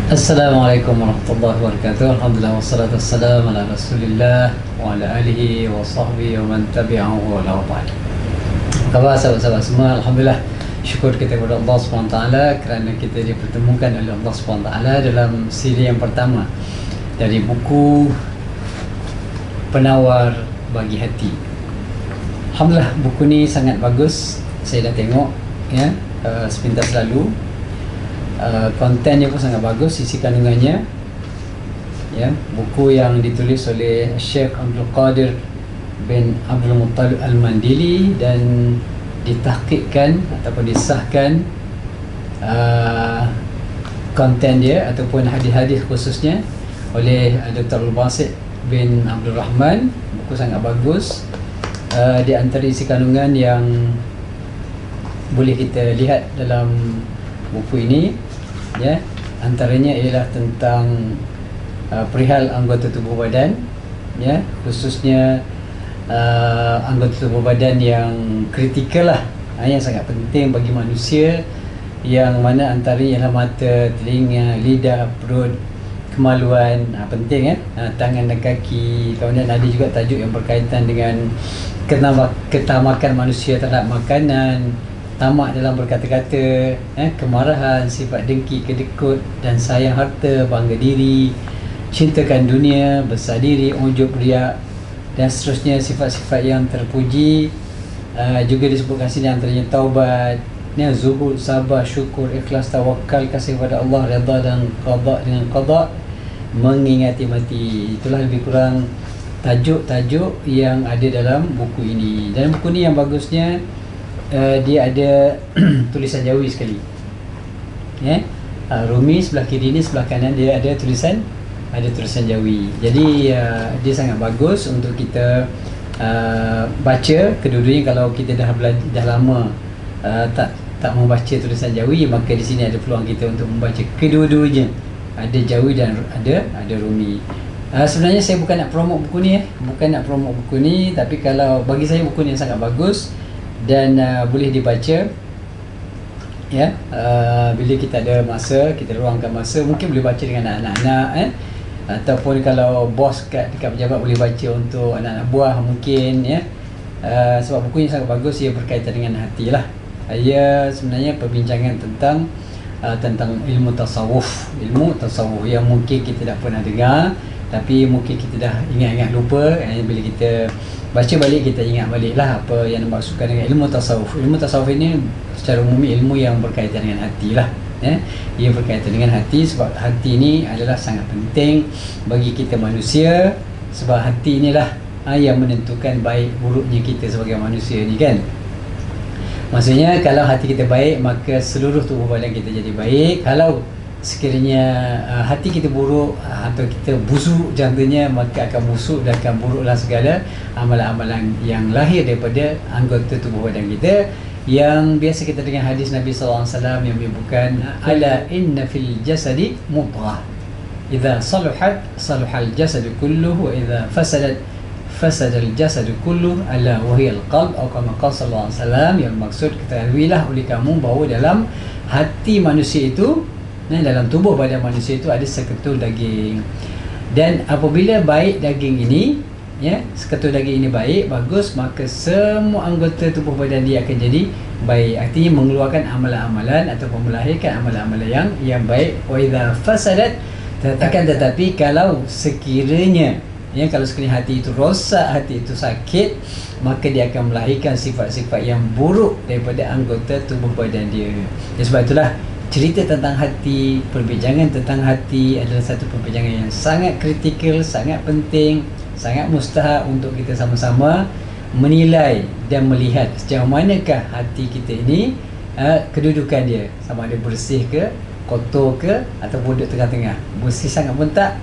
Assalamualaikum warahmatullahi wabarakatuh. Alhamdulillah wassalatu wassalamu ala Rasulillah wa ala alihi wa sahbihi wa man tabi'ahu wa la ba'd. Apa khabar sahabat-sahabat semua? Alhamdulillah, syukur kita kepada Allah SWT kerana kita dipertemukan oleh Allah SWT dalam siri yang pertama dari buku Penawar Bagi Hati. Alhamdulillah, buku ni sangat bagus. Saya dah tengok ya, sepintas lalu. Kontennya pun sangat bagus, isi kandungannya ya. Buku yang ditulis oleh Syekh Abdul Qadir bin Abdul Muttalib Al-Mandili dan ditahqiqkan ataupun disahkan konten dia ataupun hadis-hadis khususnya oleh Dr. Al-Basit bin Abdul Rahman. Buku sangat bagus. Di antara isi kandungan yang boleh kita lihat dalam buku ini ya, antaranya ialah tentang perihal anggota tubuh badan ya, khususnya anggota tubuh badan yang kritikal lah, yang sangat penting bagi manusia, yang mana antaranya ialah mata, telinga, lidah, perut, kemaluan, penting tangan dan kaki. Kemudian ada juga tajuk yang berkaitan dengan ketamakan manusia terhadap makanan, tamak dalam berkata-kata, kemarahan, sifat dengki, kedekut dan sayang harta, bangga diri, cintakan dunia, besar diri, ujub, riak dan seterusnya, sifat-sifat yang terpuji. Juga disebutkan sini antaranya taubat, zuhud, sabar, syukur, ikhlas, tawakal, kasih kepada Allah, redha dan qada dengan qada, mengingati mati. Itulah lebih kurang tajuk-tajuk yang ada dalam buku ini. Dan buku ni yang bagusnya, dia ada tulisan Jawi sekali ya. Rumi sebelah kiri ni, sebelah kanan dia ada tulisan Jawi. Jadi dia sangat bagus untuk kita baca kedua-duanya. Kalau kita dah lama tak membaca tulisan Jawi, maka di sini ada peluang kita untuk membaca kedua-duanya. Ada Jawi dan ada Rumi. Sebenarnya saya bukan nak promote buku ni, tapi kalau bagi saya buku ni sangat bagus dan boleh dibaca ya. Bila kita ada masa, kita luangkan masa, mungkin boleh baca dengan anak-anak ataupun kalau bos dekat pejabat boleh baca untuk anak-anak buah mungkin ya. Sebab buku ini sangat bagus, ia berkaitan dengan hati lah. Ia sebenarnya perbincangan tentang ilmu tasawuf yang mungkin kita tak pernah dengar, tapi mungkin kita dah ingat-ingat lupa. Bila kita baca balik, kita ingat balik lah apa yang dimaksudkan dengan ilmu tasawuf. Ilmu tasawuf ini secara umum ilmu yang berkaitan dengan hati lah ya. Ia berkaitan dengan hati sebab hati ini adalah sangat penting bagi kita manusia, sebab hati inilah yang menentukan baik buruknya kita sebagai manusia ni kan. Maksudnya kalau hati kita baik, maka seluruh tubuh badan kita jadi baik. Kalau sekiranya hati kita buruk atau kita busuk contohnya, maka akan busuk dan akan buruklah segala amalan-amalan yang lahir daripada anggota tubuh badan kita, yang biasa kita dengar hadis Nabi SAW yang menyebutkan ala inna fil jasadi mudghah idza saluhat saluhal jasadu kulluhu wa idza fasadat fasadal jasadu kulluh ala wahiyal qalb atau kama qala sallallahu alaihi wasallam. Yang maksud, ketahuilah oleh kamu bahawa dalam hati manusia itu, dalam tubuh badan manusia itu ada seketul daging, dan apabila baik daging ini ya, seketul daging ini baik, bagus, maka semua anggota tubuh badan dia akan jadi baik. Artinya mengeluarkan amalan-amalan ataupun melahirkan amalan-amalan yang baik. Wa idza fasadat, tetapi kalau sekiranya kalau sekiranya hati itu rosak, hati itu sakit, maka dia akan melahirkan sifat-sifat yang buruk daripada anggota tubuh badan dia. Sebab itulah cerita tentang hati, perbincangan tentang hati adalah satu perbincangan yang sangat kritikal, sangat penting, sangat mustahak untuk kita sama-sama menilai dan melihat sejauh manakah hati kita ini, kedudukan dia, sama ada bersih ke, kotor ke, ataupun duduk tengah-tengah. Bersih sangat pun tak,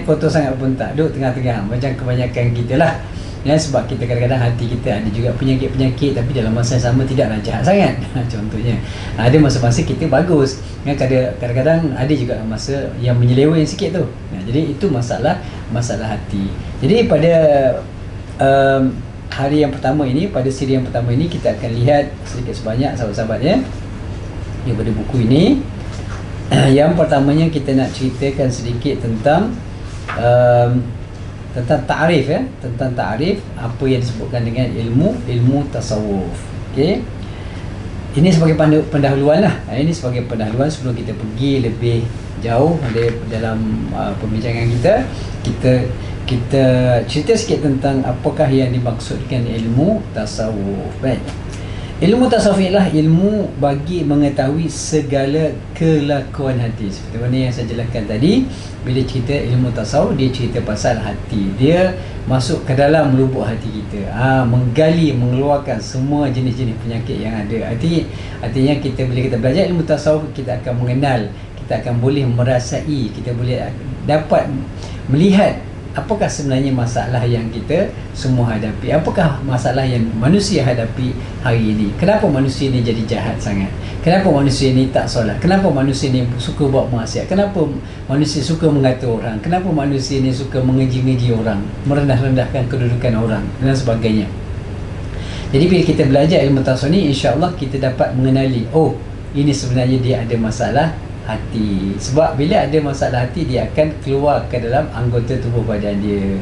kotor sangat pun tak, duduk tengah-tengah macam kebanyakan kita lah ya. Sebab kita kadang-kadang hati kita ada juga penyakit-penyakit, tapi dalam masa yang sama tidaklah jahat sangat. Contohnya ada masa-masa kita bagus kadang-kadang ada juga masa yang menyeleweng sikit tu. Jadi itu masalah hati. Jadi pada hari yang pertama ini, pada siri yang pertama ini, kita akan lihat sedikit sebanyak sahabat-sahabat ya daripada buku ini Yang pertamanya kita nak ceritakan sedikit tentang ta'rif, ya, tentang ta'rif apa yang disebutkan dengan ilmu tasawuf. Okey. Ini sebagai pendahuluan lah. Ini sebagai pendahuluan sebelum kita pergi lebih jauh dalam perbincangan kita cerita sikit tentang apakah yang dimaksudkan ilmu tasawuf. Baik. Ilmu tasawuf ialah ilmu bagi mengetahui segala kelakuan hati. Seperti mana yang saya jelaskan tadi, bila cerita ilmu tasawuf, dia cerita pasal hati. Dia masuk ke dalam lubuk hati kita, menggali, mengeluarkan semua jenis-jenis penyakit yang ada. Artinya bila kita belajar ilmu tasawuf, kita akan mengenal, kita akan boleh merasai, kita boleh dapat melihat apakah sebenarnya masalah yang kita semua hadapi. Apakah masalah yang manusia hadapi hari ini? Kenapa manusia ini jadi jahat sangat? Kenapa manusia ini tak solat? Kenapa manusia ini suka buat maksiat? Kenapa manusia suka mengata orang? Kenapa manusia ini suka mengeji-ngeji orang, merendah-rendahkan kedudukan orang dan sebagainya? Jadi bila kita belajar ilmu tasawuf ni, insya-Allah kita dapat mengenali, oh, ini sebenarnya dia ada masalah hati. Sebab bila ada masalah hati, dia akan keluar ke dalam anggota tubuh badan dia.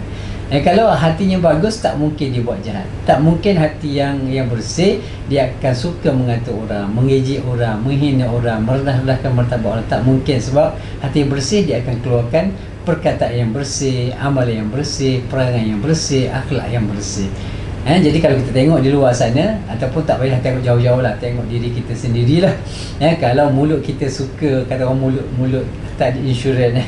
Kalau hatinya bagus, tak mungkin dia buat jahat. Tak mungkin hati yang bersih, dia akan suka mengata orang, mengejek orang, menghina orang, merendah-rendahkan martabat orang. Tak mungkin. Sebab hati yang bersih, dia akan keluarkan perkataan yang bersih, amalan yang bersih, perangai yang bersih, akhlak yang bersih. Jadi kalau kita tengok di luar sana, ataupun tak payah tengok jauh-jauh lah, tengok diri kita sendirilah. Kalau mulut kita suka, kata orang mulut tak ada insurans,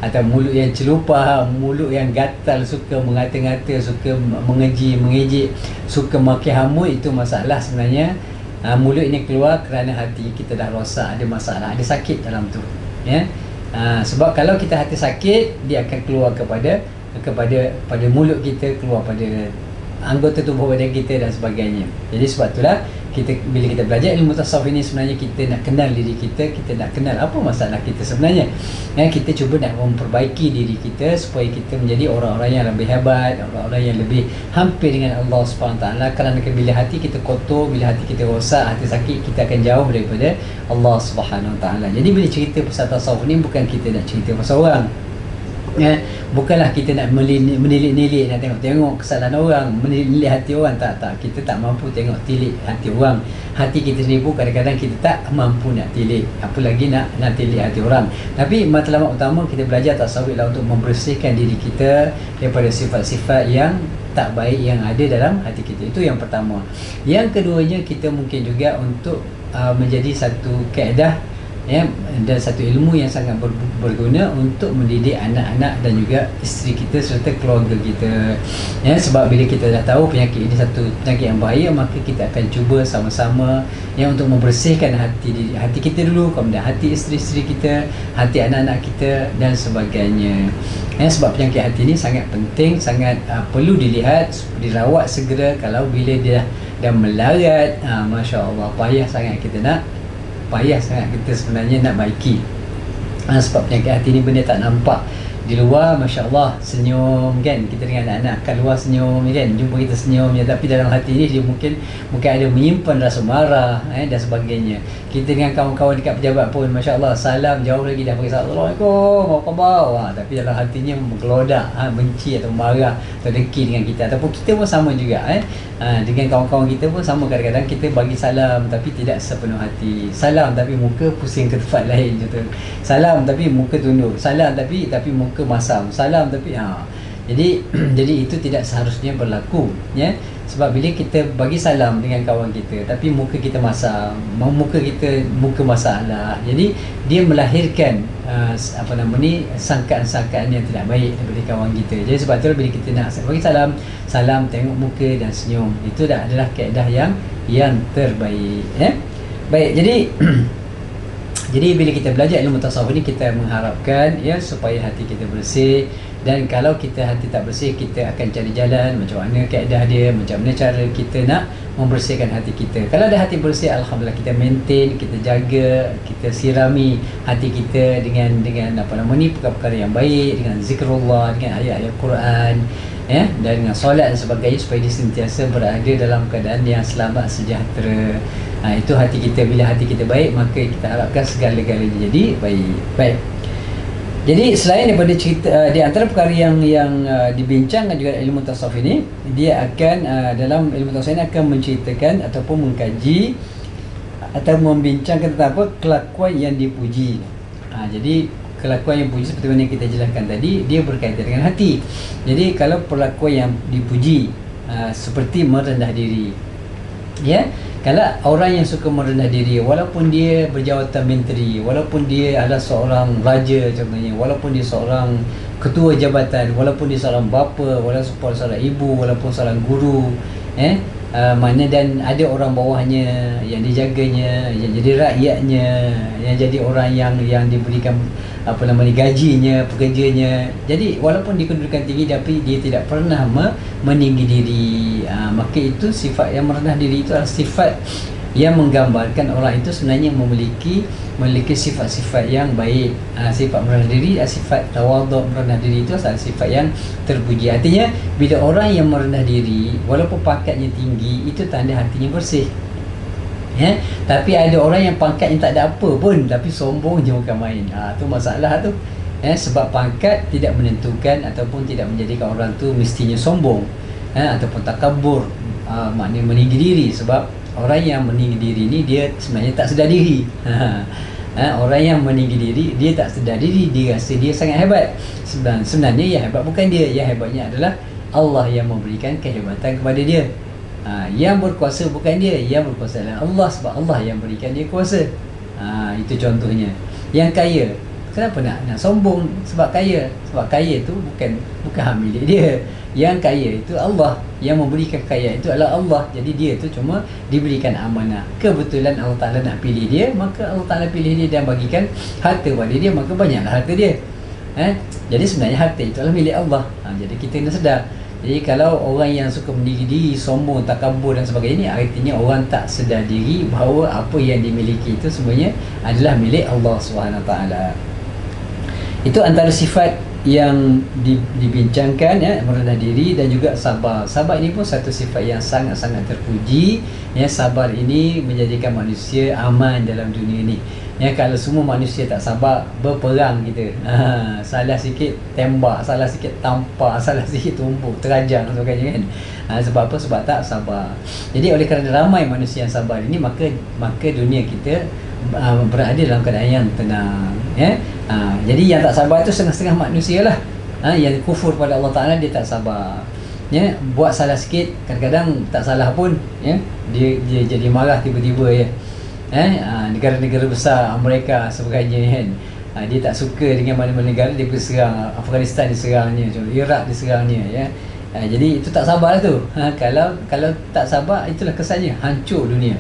atau mulut yang celupah, mulut yang gatal, suka mengata-ngata, suka mengeji, mengejek, suka maki hamut, itu masalah sebenarnya. Mulut ini keluar kerana hati kita dah rosak, ada masalah, ada sakit dalam tu. Sebab kalau kita hati sakit, dia akan keluar kepada mulut kita, keluar pada anggota tubuh badan kita dan sebagainya. Jadi sebab itulah bila kita belajar ilmu tasawuf ini, sebenarnya kita nak kenal diri kita, kita nak kenal apa masalah kita sebenarnya. Kita cuba nak memperbaiki diri kita supaya kita menjadi orang-orang yang lebih hebat, orang-orang yang lebih hampir dengan Allah SWT. Kerana bila hati kita kotor, bila hati kita rosak, hati sakit, kita akan jauh daripada Allah SWT. Jadi bila cerita pasal tasawuf ni, bukan kita nak cerita pasal orang, bukanlah kita nak menilik-nilik, nak tengok kesalahan orang, menilik hati orang. Tak, kita tak mampu tengok tilik hati orang. Hati kita sendiri pun kadang-kadang kita tak mampu nak tilik, apa lagi nak tilik hati orang. Tapi matlamat utama kita belajar tasawuf ialah untuk membersihkan diri kita daripada sifat-sifat yang tak baik yang ada dalam hati kita. Itu yang pertama. Yang keduanya, kita mungkin juga untuk menjadi satu kaedah, dan satu ilmu yang sangat berguna untuk mendidik anak-anak dan juga isteri kita serta keluarga kita. Sebab bila kita dah tahu penyakit ini satu penyakit yang bahaya, maka kita akan cuba sama-sama untuk membersihkan hati kita dulu, kemudian hati isteri-isteri kita, hati anak-anak kita dan sebagainya. Sebab penyakit hati ini sangat penting, sangat perlu dilihat, dirawat segera. Kalau bila dia dah melarat, Masya Allah, payah sangat kita sebenarnya nak baiki. Sebab penyakit hati ni benda tak nampak. Di luar, Masya Allah, senyum kan, kita dengan anak-anak kat luar senyum kan, jumpa kita senyum je, tapi dalam hati ni dia mungkin ada menyimpan rasa marah dan sebagainya. Kita dengan kawan-kawan dekat pejabat pun, Masya Allah, salam jauh lagi dah bagi Assalamualaikum, apa khabar, tapi dalam hatinya menggelodak, benci atau marah atau dengki dengan kita. Ataupun kita pun sama juga dengan kawan-kawan kita pun sama, kadang-kadang kita bagi salam tapi tidak sepenuh hati. Salam tapi muka pusing ke tempat lain contoh. Salam tapi muka tunduk. Salam tapi muka masam. Salam tapi jadi itu tidak seharusnya berlaku, sebab bila kita bagi salam dengan kawan kita tapi muka kita masam, muka masalah, jadi dia melahirkan sangkaan-sangkaan yang tidak baik daripada kawan kita. Jadi sebab tu bila kita nak bagi salam tengok muka dan senyum, itu adalah kaedah yang terbaik. Baik, jadi bila kita belajar ilmu tasawuf ni, kita mengharapkan supaya hati kita bersih. Dan kalau kita hati tak bersih, kita akan cari jalan macam mana kaedah dia, macam mana cara kita nak membersihkan hati kita. Kalau ada hati bersih, alhamdulillah, kita maintain, kita jaga, kita sirami hati kita dengan perkara-perkara yang baik, dengan zikrullah, dengan ayat-ayat Quran, dan dengan solat dan sebagainya, supaya dia sentiasa berada dalam keadaan yang selamat, sejahtera. Itu hati kita. Bila hati kita baik, maka kita harapkan segala-galanya jadi baik. Jadi selain daripada cerita, di antara perkara yang dibincangkan juga ilmu tasawuf ini, dia akan dalam ilmu tasawuf ini akan menceritakan ataupun mengkaji atau membincangkan tentang apa kelakuan yang dipuji. Jadi kelakuan yang puji seperti mana yang kita jelaskan tadi, dia berkaitan dengan hati. Jadi kalau perlakuan yang dipuji seperti merendah diri, kalau orang yang suka merendah diri, walaupun dia berjawatan menteri, walaupun dia adalah seorang raja contohnya, walaupun dia seorang ketua jabatan, walaupun dia seorang bapa, walaupun seorang ibu, walaupun seorang guru, mana dan ada orang bawahnya yang dijaganya, yang jadi rakyatnya, yang jadi orang yang diberikan gajinya, pekerjanya. Jadi walaupun dia kedudukan tinggi, tapi dia tidak pernah meninggi diri. Maka itu sifat yang merendah diri itu adalah sifat yang menggambarkan orang itu sebenarnya memiliki sifat-sifat yang baik. Sifat merendah diri, sifat tawaduk, merendah diri itu adalah sifat yang terpuji. Artinya bila orang yang merendah diri, walaupun pangkatnya tinggi, itu tanda hatinya bersih. Tapi ada orang yang pangkatnya tak ada apa pun, tapi sombong je bukan main. Tu masalah tu. Sebab pangkat tidak menentukan ataupun tidak menjadikan orang tu mestinya sombong, ataupun takabur, maknanya meninggi diri. Sebab orang yang meninggi diri ni dia sebenarnya tak sedar diri. Orang yang meninggi diri, dia tak sedar diri, dia rasa dia sangat hebat. Sebenarnya yang hebat bukan dia, yang hebatnya adalah Allah yang memberikan kehebatan kepada dia. Yang berkuasa bukan dia, yang berkuasa adalah Allah, sebab Allah yang berikan dia kuasa. Itu contohnya. Yang kaya, kenapa nak sombong sebab kaya? Sebab kaya tu bukan hak milik dia. Yang kaya itu Allah, yang memberikan kekayaan itu adalah Allah. Jadi dia tu cuma diberikan amanah. Kebetulan Allah Ta'ala nak pilih dia, maka Allah Ta'ala pilih dia dan bagikan harta pada dia, maka banyaklah harta dia. Jadi sebenarnya harta itu adalah milik Allah. Jadi kita kena sedar. Jadi kalau orang yang suka meninggi diri, sombong, takabur dan sebagainya, ini artinya orang tak sedar diri bahawa apa yang dimiliki itu sebenarnya adalah milik Allah SWT. Itu antara sifat yang dibincangkan, merendah diri dan juga sabar. Sabar ini pun satu sifat yang sangat-sangat terpuji. Sabar ini menjadikan manusia aman dalam dunia ini. Kalau semua manusia tak sabar, berperang kita. Salah sikit tembak, salah sikit tampar, salah sikit tumbuk, terajang sebagainya kan. Sebab apa? Sebab tak sabar. Jadi oleh kerana ramai manusia yang sabar ini, maka dunia kita berada dalam keadaan yang tenang. Jadi yang tak sabar itu setengah-setengah manusia lah. Yang kufur pada Allah Ta'ala, dia tak sabar. Buat salah sikit, kadang-kadang tak salah pun, dia jadi marah tiba-tiba. Negara-negara besar, Amerika sebagainya kan, dia tak suka dengan mana-mana negara, dia pergi serang. Afghanistan diserangnya, Iraq diserangnya. Jadi itu tak sabar tu. Kalau tak sabar, itulah kesannya hancur dunia.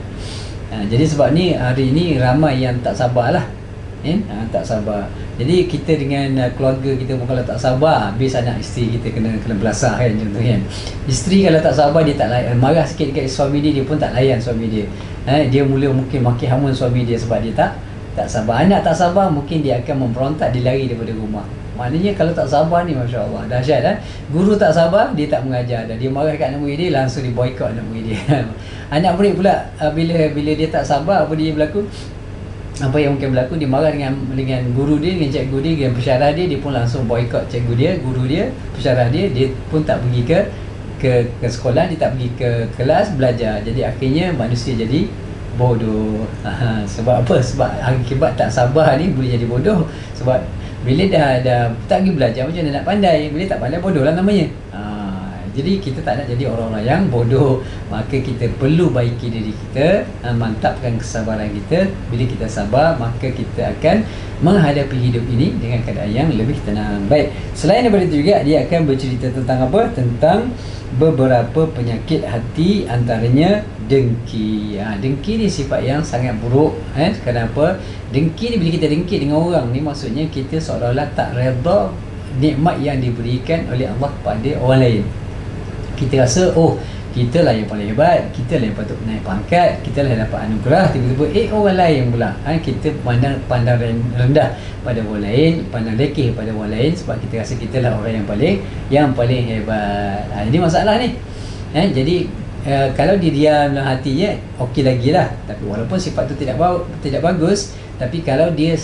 Jadi sebab ni hari ni ramai yang tak sabar lah. Tak sabar. Jadi kita dengan keluarga kita pun kalau tak sabar, habis anak isteri kita kena belasah kan, contohnya. Isteri kalau tak sabar, dia tak layan, marah sikit dekat suami dia pun tak layan suami dia. Dia mungkin maki hamun suami dia sebab dia tak sabar. Anak tak sabar, mungkin dia akan memberontak, dia lari daripada rumah. Maknanya kalau tak sabar ni, Masya Allah, dahsyat. Guru tak sabar, dia tak mengajar dah. Dia marah kat anak murid dia, langsung dia boycott anak murid dia. Anak murid pula, bila dia tak sabar, apa yang mungkin berlaku, dia marah dengan guru dia, dengan cikgu dia, dengan pensyarah dia, dia pun langsung boycott cikgu dia, guru dia, pensyarah dia pun tak pergi ke sekolah, dia tak pergi ke kelas belajar. Jadi akhirnya manusia jadi bodoh. Sebab apa? Sebab akibat tak sabar ni boleh jadi bodoh. Sebab bila dah tak pergi belajar, macam mana nak pandai? Bila tak pandai, bodoh lah namanya. Jadi kita tak nak jadi orang-orang yang bodoh. Maka kita perlu baiki diri kita, mantapkan kesabaran kita. Bila kita sabar, maka kita akan menghadapi hidup ini dengan keadaan yang lebih tenang. Baik, selain daripada itu juga, dia akan bercerita tentang apa? Tentang beberapa penyakit hati, antaranya dengki. Dengki ni sifat yang sangat buruk. Kenapa? Dengki ni, bila kita dengki dengan orang ni, maksudnya kita seolah-olah tak redha nikmat yang diberikan oleh Allah pada orang lain. Kita rasa, kita lah yang paling hebat, kita lah yang patut naik pangkat, kita lah yang dapat anugerah. Tiba-tiba orang lain pula, kita pandang rendah pada orang lain, pandang lekeh pada orang lain, sebab kita rasa kita lah orang yang paling hebat. Ini masalah ni. Jadi kalau dia diam dalam hatinya, okey lagi lah. Tapi walaupun sifat tu tidak bagus, tapi kalau dia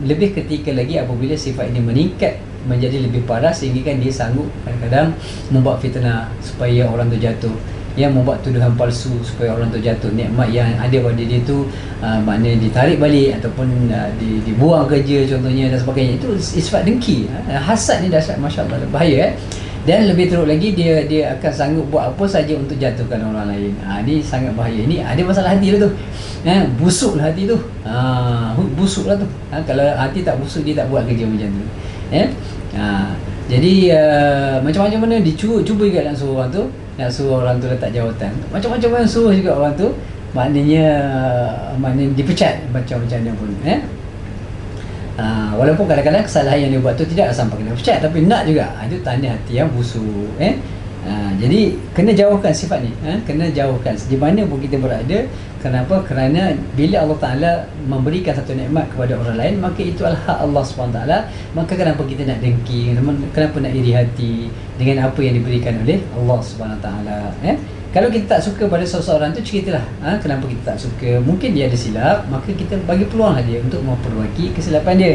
lebih ketika lagi apabila sifat ini meningkat menjadi lebih parah, sehingga kan dia sanggup kadang-kadang membuat fitnah supaya orang tu jatuh, membuat tuduhan palsu supaya orang tu jatuh. Nikmat yang ada pada dia tu maknanya ditarik balik ataupun dibuang kerja contohnya dan sebagainya. Itu sifat dengki. Hasad ni dahsyat, masya-Allah, bahaya. Dan lebih teruk lagi, dia akan sanggup buat apa saja untuk jatuhkan orang lain. Ni sangat bahaya. Ini ada masalah hati lah tu. Busuklah hati tu. Busuklah tu. Kalau hati tak busuk, dia tak buat kerja macam tu. Jadi macam-macam mana cuba juga nak suruh orang tu letak jawatan. Macam-macam mana suruh juga orang tu, maknanya dipecat macam-macam mana pun. Walaupun kadang-kadang kesalahan yang dia buat tu tidak sampai kena pecat, tapi nak juga. Itu tanda hati yang busuk. Jadi kena jauhkan sifat ni. Kena jauhkan di mana pun kita berada. Kenapa? Kerana bila Allah Ta'ala memberikan satu nikmat kepada orang lain, maka itu adalah hak Allah SWT. Maka kenapa kita nak dengki, kenapa nak iri hati dengan apa yang diberikan oleh Allah SWT. Kalau kita tak suka pada seseorang tu, ceritalah kenapa kita tak suka. Mungkin dia ada silap, maka kita bagi peluang dia untuk memperbaiki kesilapan dia.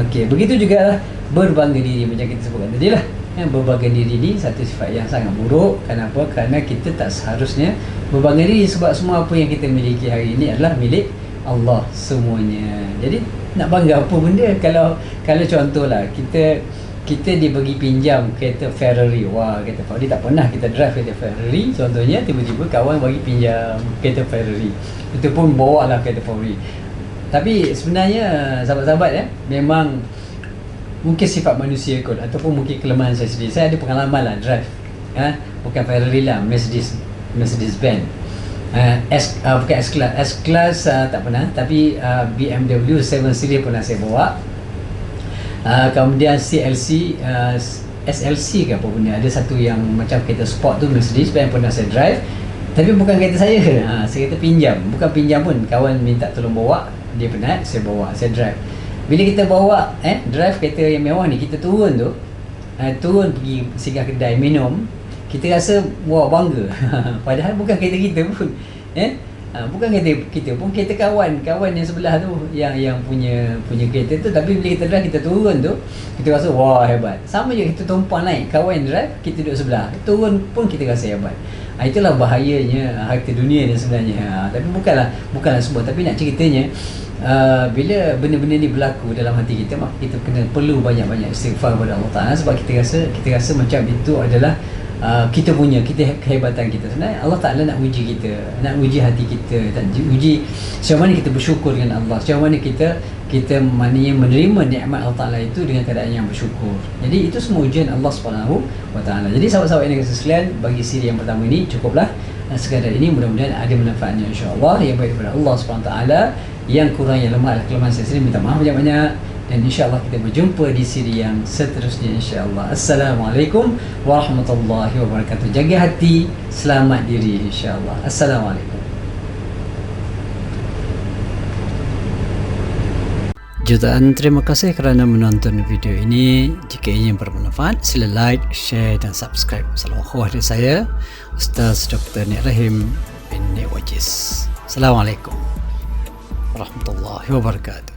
Okey, begitu juga lah berbangga diri macam kita sebutkan tadi lah. Berbangga diri ni satu sifat yang sangat buruk. Kenapa? Kerana kita tak seharusnya berbangga diri, sebab semua apa yang kita miliki hari ini adalah milik Allah semuanya. Jadi nak bangga apa benda? Kalau contohlah kita dibagi pinjam kereta Ferrari. Kereta Ferrari tak pernah kita drive kereta Ferrari contohnya, tiba-tiba kawan bagi pinjam kereta Ferrari, itu pun bawa lah kereta Ferrari. Tapi sebenarnya sahabat-sahabat memang mungkin sifat manusia kot, ataupun mungkin kelemahan saya sendiri. Saya ada pengalaman lah drive, bukan Ferrari lah, Mercedes Benz, bukan S-Class tak pernah, tapi BMW 7 Series pernah saya bawa. Kemudian CLC, SLC ke apa benda, ada satu yang macam kereta sport tu, Mercedes Benz pernah saya drive. Tapi bukan kereta saya, saya kata pinjam. Bukan pinjam pun, kawan minta tolong bawa, dia penat, saya bawa, saya drive. Bila kita bawa drive kereta yang mewah ni, kita turun pergi singgah kedai minum, kita rasa bangga. Padahal bukan kereta kita pun, bukan kereta kita pun, kereta kawan yang sebelah tu yang punya kereta tu. Tapi bila kita drive, kita turun tu, kita rasa hebat. Sama je, kita tumpang naik, kawan drive, kita duduk sebelah, turun pun kita rasa hebat. Itulah bahayanya harta dunia ni sebenarnya. Tapi bukanlah semua, tapi nak ceritanya, bila benda-benda ni berlaku dalam hati kita, maka kita perlu banyak-banyak istighfar kepada Allah Ta'ala. Sebab kita rasa macam itu adalah kita kehebatan kita. Sebenarnya Allah Ta'ala nak uji kita, nak uji hati kita, dan uji sejauh mana kita bersyukur dengan Allah, sejauh mana kita maknanya menerima nikmat Allah Ta'ala itu dengan keadaan yang bersyukur. Jadi itu semua ujian Allah SWT. Jadi sahabat-sahabat yang kasih sekalian, bagi siri yang pertama ini cukuplah sekadar ini. Mudah-mudahan ada manfaatnya, insya-Allah. Yang baik daripada Allah SWT, yang kurang, yang lemah adalah kelemahan saya sendiri. Minta maaf banyak-banyak. Dan insya-Allah kita berjumpa di siri yang seterusnya, insya-Allah. Assalamualaikum warahmatullahi wabarakatuh. Jaga hati, selamat diri, insya-Allah. Assalamualaikum. Jutaan terima kasih kerana menonton video ini. Jika ingin bermanfaat, sila like, share dan subscribe. Salam khuah dari saya, Ustaz Dr. Nik Rahim bin Nik Wajiz. Assalamualaikum warahmatullahi wabarakatuh.